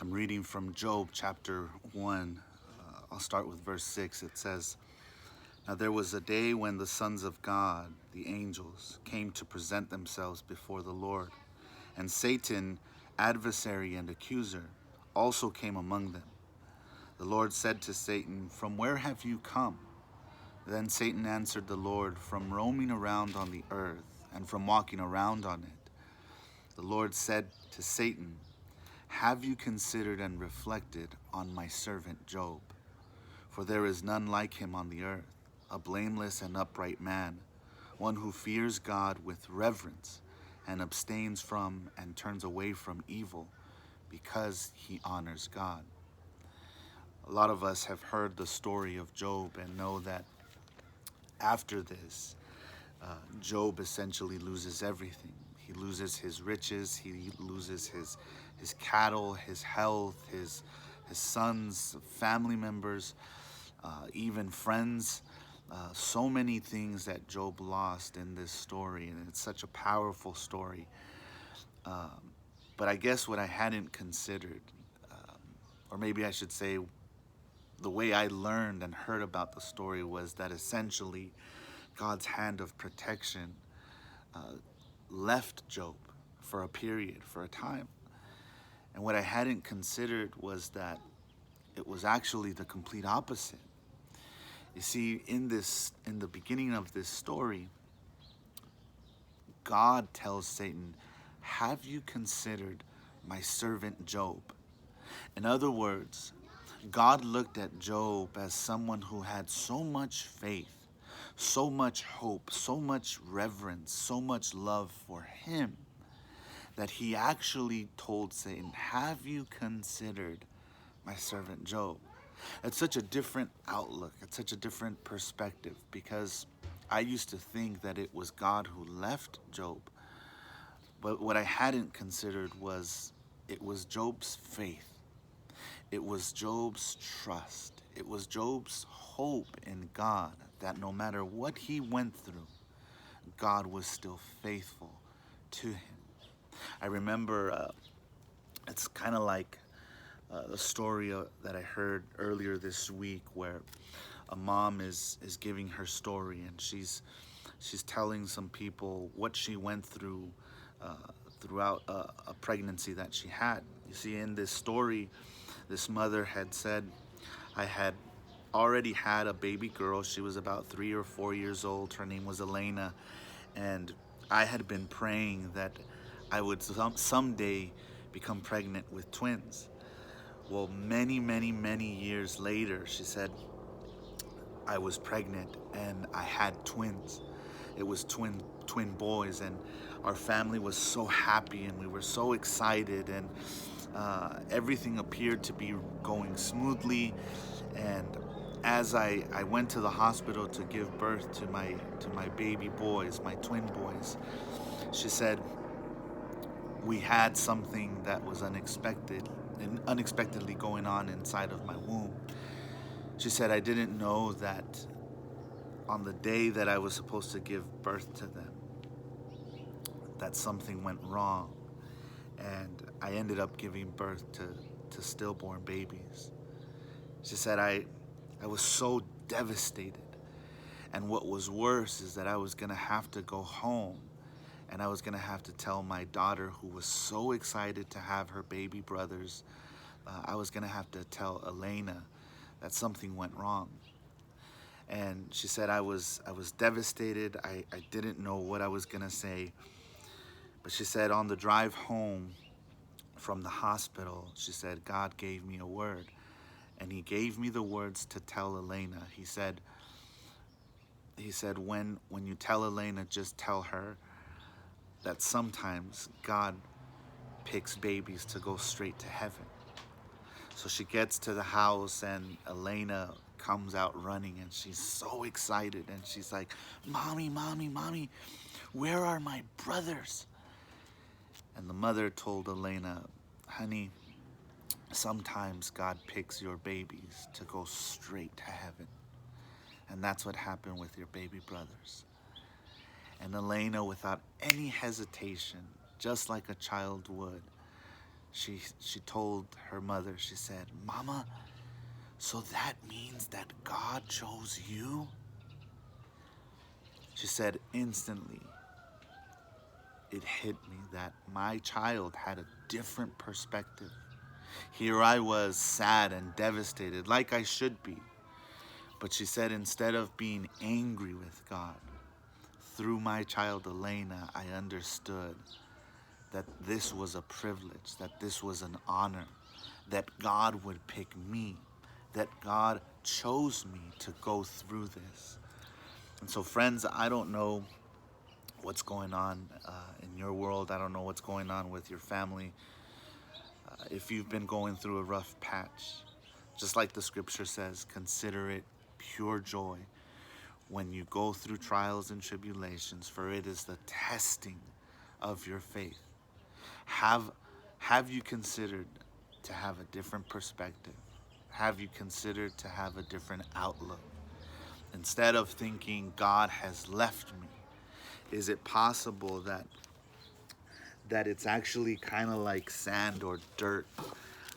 I'm reading from Job chapter 1. I'll start with verse 6. It says, "Now there was a day when the sons of God, the angels, came to present themselves before the Lord, and Satan, adversary and accuser, also came among them. The Lord said to Satan, 'From where have you come?' Then Satan answered the Lord, 'From roaming around on the earth, and from walking around on it.' The Lord said to Satan, 'Have you considered and reflected on my servant Job? For there is none like him on the earth, a blameless and upright man, one who fears God with reverence and abstains from and turns away from evil, because he honors God.'" A lot of us have heard the story of Job and know that after this, Job essentially loses everything. He loses his riches, he loses his cattle, his health, his sons, family members, even friends. So many things that Job lost in this story, and it's such a powerful story. But I guess what I hadn't considered, or maybe I should say, the way I learned and heard about the story was that essentially God's hand of protection left Job for a period, for a time. And what I hadn't considered was that it was actually the complete opposite. You see, in the beginning of this story, God tells Satan, "Have you considered my servant Job?" In other words, God looked at Job as someone who had so much faith, so much hope, so much reverence, so much love for him, that he actually told Satan, "Have you considered my servant Job?" It's such a different outlook. It's such a different perspective, because I used to think that it was God who left Job. But what I hadn't considered was it was Job's faith. It was Job's trust. It was Job's hope in God that no matter what he went through, God was still faithful to him. I remember it's kind of like the story that I heard earlier this week, where a mom is giving her story, and she's telling some people what she went through throughout a pregnancy that she had. You see, in this story, this mother had said, "I had already had a baby girl. She was about 3 or 4 years old. Her name was Elena, and I had been praying that I would someday become pregnant with twins." Well, many, many, many years later, she said, I was pregnant and I had twins. It was twin boys, and our family was so happy and we were so excited, and everything appeared to be going smoothly. And as I went to the hospital to give birth to my baby boys, my twin boys, she said, we had something that was unexpectedly going on inside of my womb. She said, "I didn't know that on the day that I was supposed to give birth to them, that something went wrong, and I ended up giving birth to stillborn babies." She said, I was so devastated. And what was worse is that I was going to have to go home, and I was going to have to tell my daughter, who was so excited to have her baby brothers, I was going to have to tell Elena that something went wrong. And she said, I was devastated. I didn't know what I was going to say. But she said, on the drive home from the hospital, she said, God gave me a word. And he gave me the words to tell Elena. He said, when you tell Elena, just tell her that sometimes God picks babies to go straight to heaven. So she gets to the house, and Elena comes out running, and she's so excited, and she's like, "Mommy, mommy, mommy, where are my brothers?" And the mother told Elena, "Honey, sometimes God picks your babies to go straight to heaven. And that's what happened with your baby brothers." And Elena, without any hesitation, just like a child would, she told her mother, she said, "Mama, so that means that God chose you?" She said, instantly, it hit me that my child had a different perspective. Here I was, sad and devastated, like I should be. But she said, instead of being angry with God, through my child Elena, I understood that this was a privilege, that this was an honor, that God would pick me, that God chose me to go through this. And so, friends, I don't know what's going on in your world. I don't know what's going on with your family. If you've been going through a rough patch, just like the scripture says, consider it pure joy when you go through trials and tribulations, for it is the testing of your faith. Have you considered to have a different perspective? Have you considered to have a different outlook? Instead of thinking God has left me, is it possible that it's actually kind of like sand or dirt?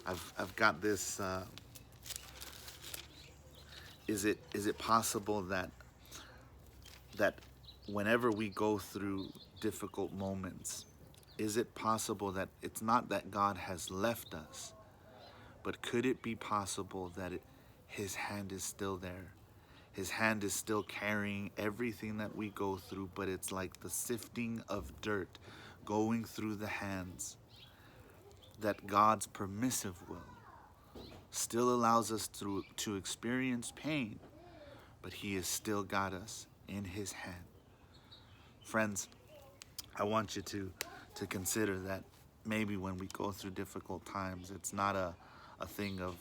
I've got this. Is it possible that whenever we go through difficult moments, is it possible that it's not that God has left us, but could it be possible that His hand is still there? His hand is still carrying everything that we go through, but it's like the sifting of dirt going through the hands, that God's permissive will still allows us to experience pain, but He has still got us in His hand. Friends, I want you to consider that maybe when we go through difficult times, it's not a thing of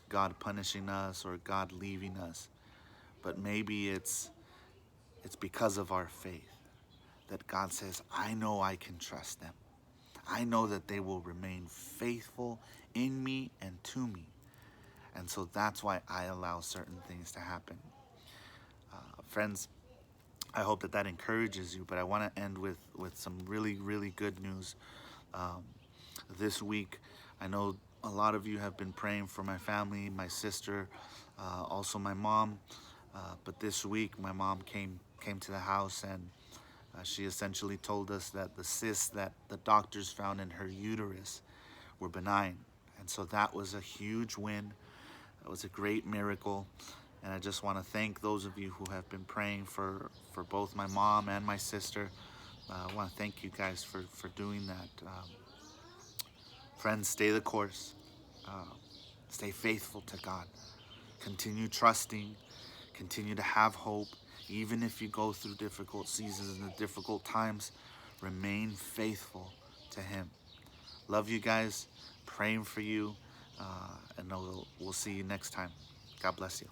God punishing us or God leaving us, but maybe it's because of our faith that God says, I know I can trust them. I know that they will remain faithful in me and to me. And so that's why I allow certain things to happen. Friends, I hope that encourages you, but I want to end with some really, really good news. Um, this week, I know a lot of you have been praying for my family, my sister, also my mom. But this week, my mom came to the house, and she essentially told us that the cysts that the doctors found in her uterus were benign. And so that was a huge win. That was a great miracle. And I just want to thank those of you who have been praying for both my mom and my sister. I want to thank you guys for doing that. Friends, stay the course. Stay faithful to God. Continue trusting. Continue to have hope. Even if you go through difficult seasons and difficult times, remain faithful to Him. Love you guys. Praying for you. And we'll see you next time. God bless you.